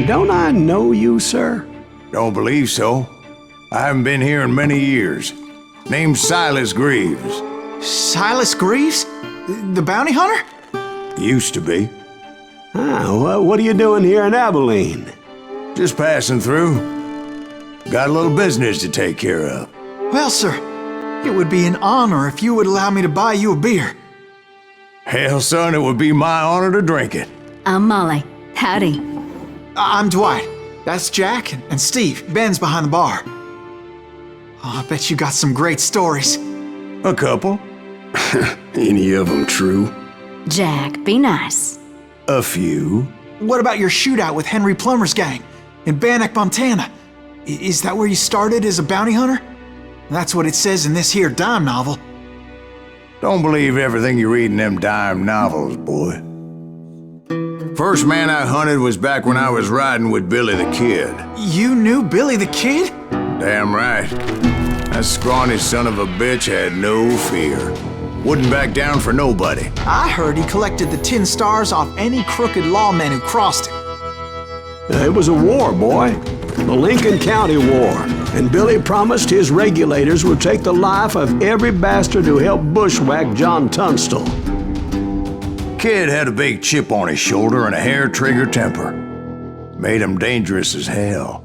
Don't I know you, sir? Don't believe so. I haven't been here in many years. Name's Silas Greaves. Silas Greaves? The bounty hunter? Used to be. Well, what are you doing here in Abilene? Just passing through. Got a little business to take care of. Well, sir, it would be an honor if you would allow me to buy you a beer. Hell, son, it would be my honor to drink it. I'm Molly. Howdy. I'm Dwight. That's Jack and Steve. Ben's behind the bar. Oh, I bet you got some great stories. A couple. Any of them true? Jack, be nice. A few. What about your shootout with Henry Plummer's gang in Bannock, Montana? Is that where you started as a bounty hunter? That's what it says in this here dime novel. Don't believe everything you read in them dime novels, boy. First man I hunted was back when I was riding with Billy the Kid. You knew Billy the Kid? Damn right. That scrawny son of a bitch had no fear. Wouldn't back down for nobody. I heard he collected the 10 stars off any crooked lawman who crossed him. It was a war, boy. The Lincoln County War. And Billy promised his regulators would take the life of every bastard who helped bushwhack John Tunstall. Kid had a big chip on his shoulder and a hair-trigger temper. Made him dangerous as hell.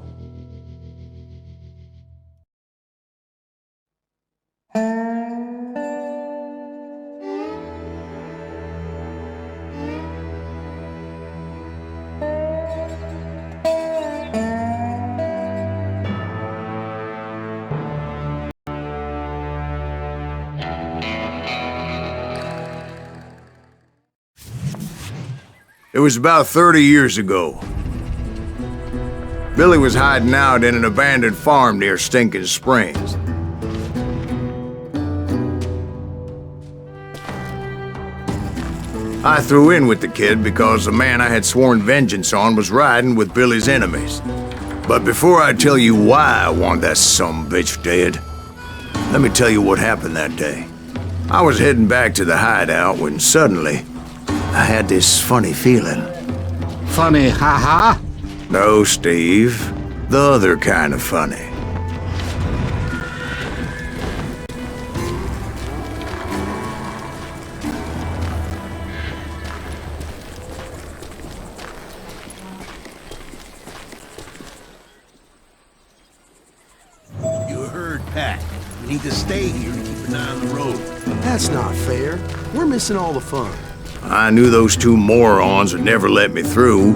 It was about 30 years ago. Billy was hiding out in an abandoned farm near Stinking Springs. I threw in with the kid because the man I had sworn vengeance on was riding with Billy's enemies. But before I tell you why I want that sumbitch dead, let me tell you what happened that day. I was heading back to the hideout when suddenly I had this funny feeling. Funny, ha-ha? No, Steve. The other kind of funny. You heard Pat. We need to stay here and keep an eye on the road. That's not fair. We're missing all the fun. I knew those two morons would never let me through.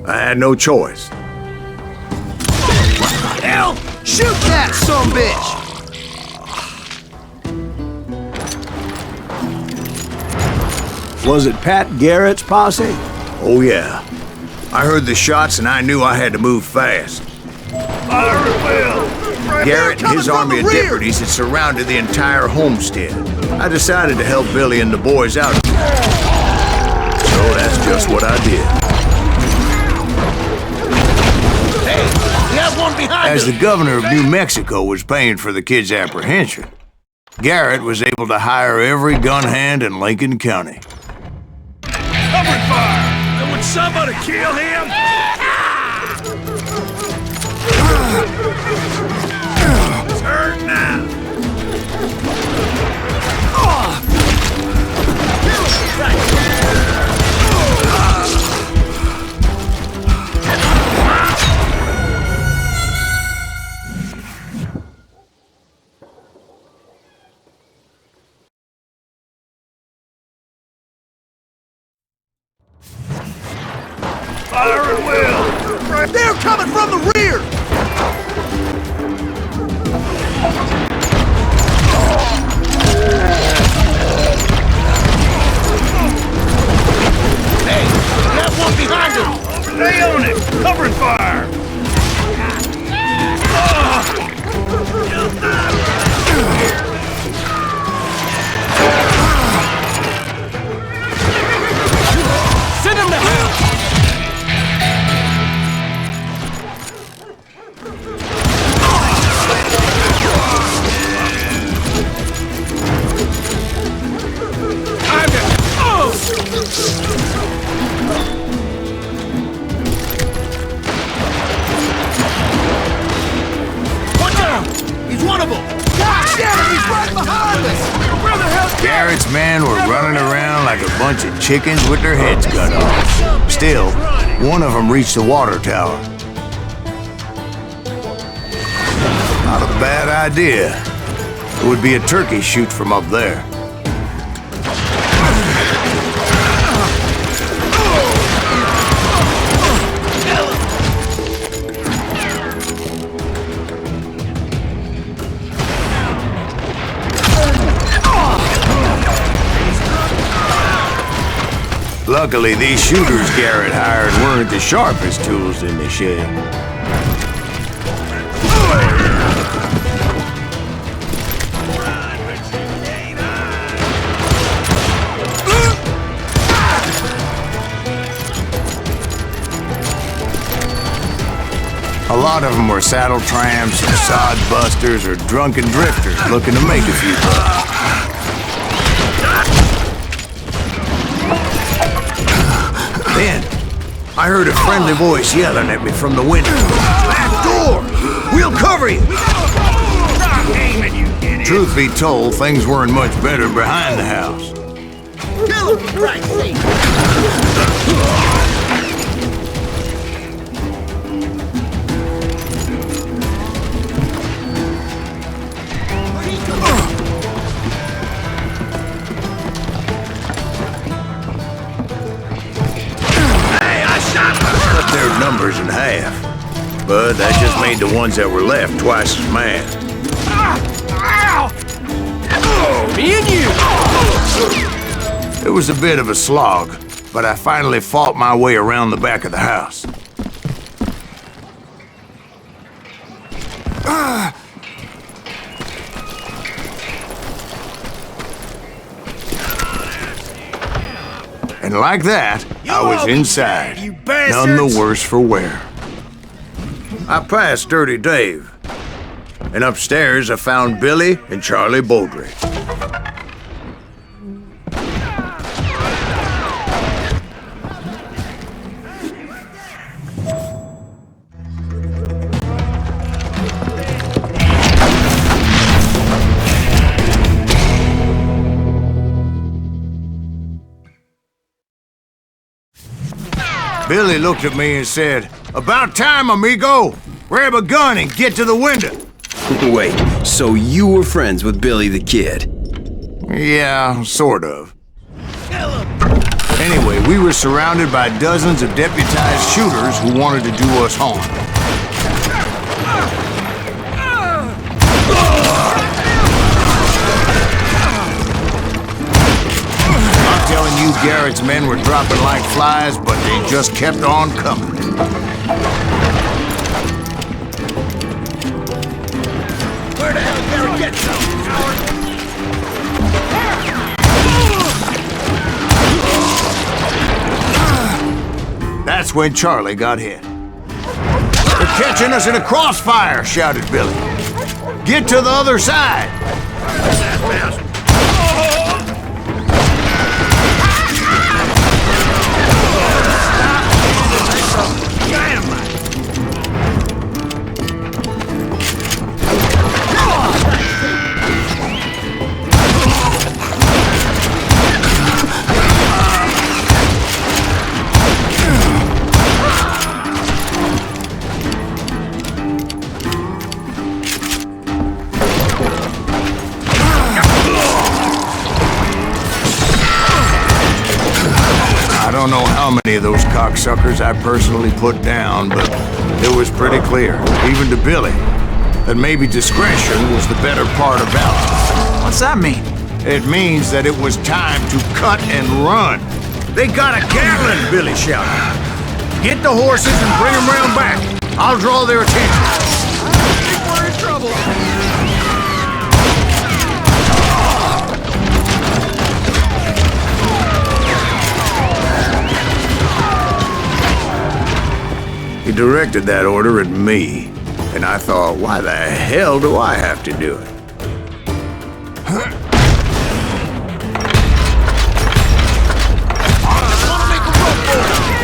I had no choice. Hell! Shoot that sumbitch! Was it Pat Garrett's posse? Oh yeah. I heard the shots and I knew I had to move fast. Fire at will! Garrett and his army of deputies had surrounded the entire homestead. I decided to help Billy and the boys out. So that's just what I did. Hey, we have one behind As us! the governor of New Mexico was paying for the kid's apprehension, Garrett was able to hire every gun hand in Lincoln County. Covering fire! And would somebody kill him? It's hurt now. Fire at will! They're coming from the rear! Hey, we have one behind us! Stay on it! Covering fire! Send them to hell! were running around like a bunch of chickens with their heads cut off. Still, one of them reached the water tower. Not a bad idea. It would be a turkey shoot from up there. Luckily, these shooters Garrett hired weren't the sharpest tools in the shed. A lot of them were saddle tramps, or sod busters, or drunken drifters looking to make a few bucks. Then, I heard a friendly voice yelling at me from the window. "Back door! We'll cover you!" Stop aiming, you idiot! Truth be told, things weren't much better behind the house. Kill him, for Christ's sake! Cut their numbers in half. But that just made the ones that were left twice as mad. Me and you! It was a bit of a slog, but I finally fought my way around the back of the house. And like that, I was inside, you none bastards! the worse for wear. I passed Dirty Dave, and upstairs I found Billy and Charlie Beaudry. Billy looked at me and said, "About time, amigo! Grab a gun and get to the window!" Wait, so you were friends with Billy the Kid? Yeah, sort of. Anyway, we were surrounded by dozens of deputized shooters who wanted to do us harm. I'm telling you, Garrett's men were dropping like flies, but they just kept on coming. Where the hell Garrett get some, coward? That's when Charlie got hit. "They're catching us in a crossfire," shouted Billy. "Get to the other side!" I don't know how many of those cocksuckers I personally put down, but it was pretty clear, even to Billy, that maybe discretion was the better part of valor. What's that mean? It means that it was time to cut and run. "They got a Gatling!" Billy shouted. "Get the horses and bring them round back. I'll draw their attention." I think we're in trouble. He directed that order at me, and I thought, why the hell do I have to do it?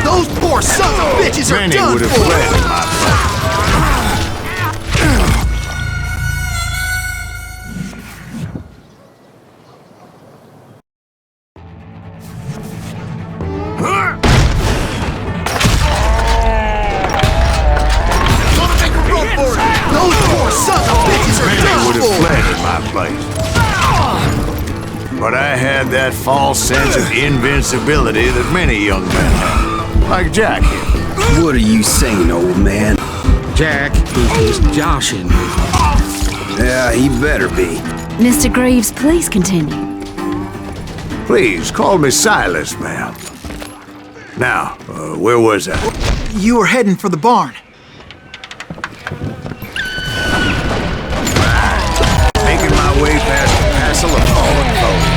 Those poor sons of bitches are Many done would have for! fled in my place. had that false sense of invincibility that many young men have. Like Jack here. What are you saying, old man? Jack is just joshing me. Yeah, he better be. Mr. Greaves, please continue. Please, call me Silas, ma'am. Now, where was I? You were heading for the barn. Making my way past the castle of fallen foes.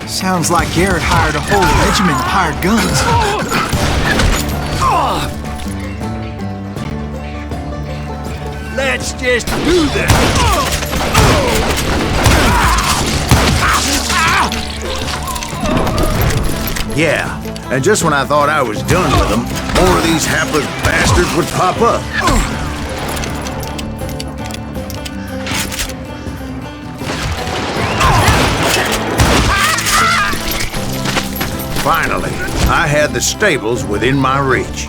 Sounds like Garrett hired a whole regiment of hired guns. Let's just do this. Yeah, and just when I thought I was done with them, more of these hapless bastards would pop up. Finally, I had the stables within my reach.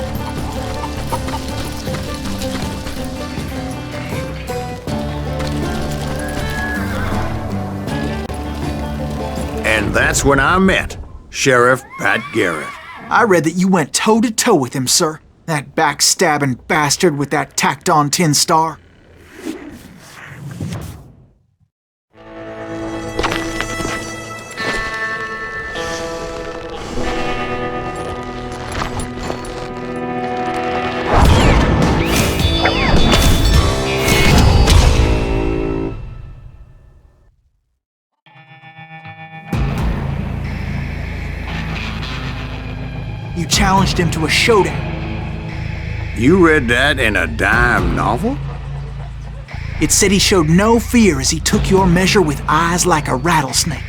And that's when I met Sheriff Pat Garrett. I read that you went toe-to-toe with him, sir. That backstabbing bastard with that tacked-on tin star. You challenged him to a showdown. You read that in a dime novel? It said he showed no fear as he took your measure with eyes like a rattlesnake.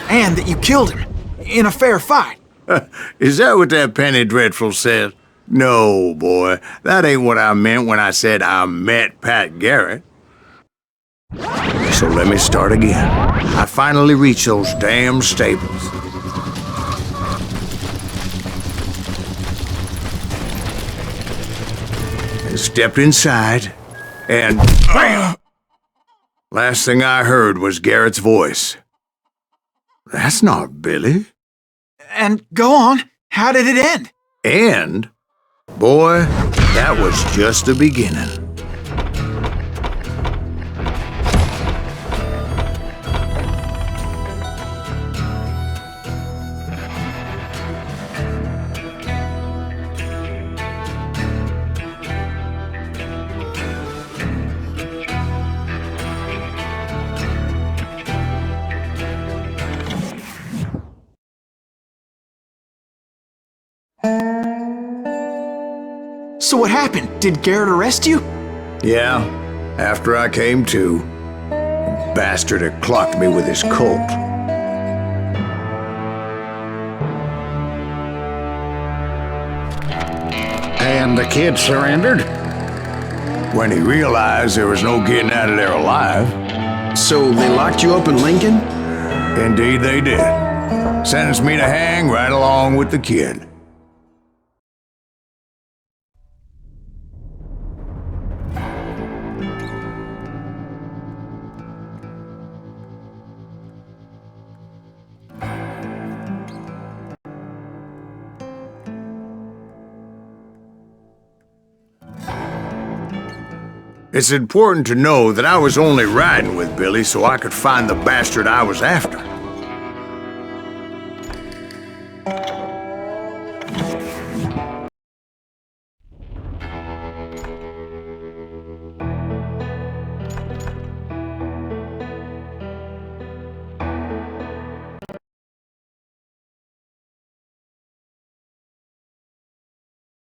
And that you killed him in a fair fight. Is that what that penny dreadful said? No, boy. That ain't what I meant when I said I met Pat Garrett. So let me start again. I finally reached those damn stables. And stepped inside, and BAM! Last thing I heard was Garrett's voice. That's not Billy. And go on, how did it end? And, boy, that was just the beginning. So what happened? Did Garrett arrest you? Yeah, after I came to, the bastard had clocked me with his Colt. And the kid surrendered? When he realized there was no getting out of there alive. So they locked you up in Lincoln? Indeed they did. Sentenced me to hang right along with the kid. It's important to know that I was only riding with Billy so I could find the bastard I was after.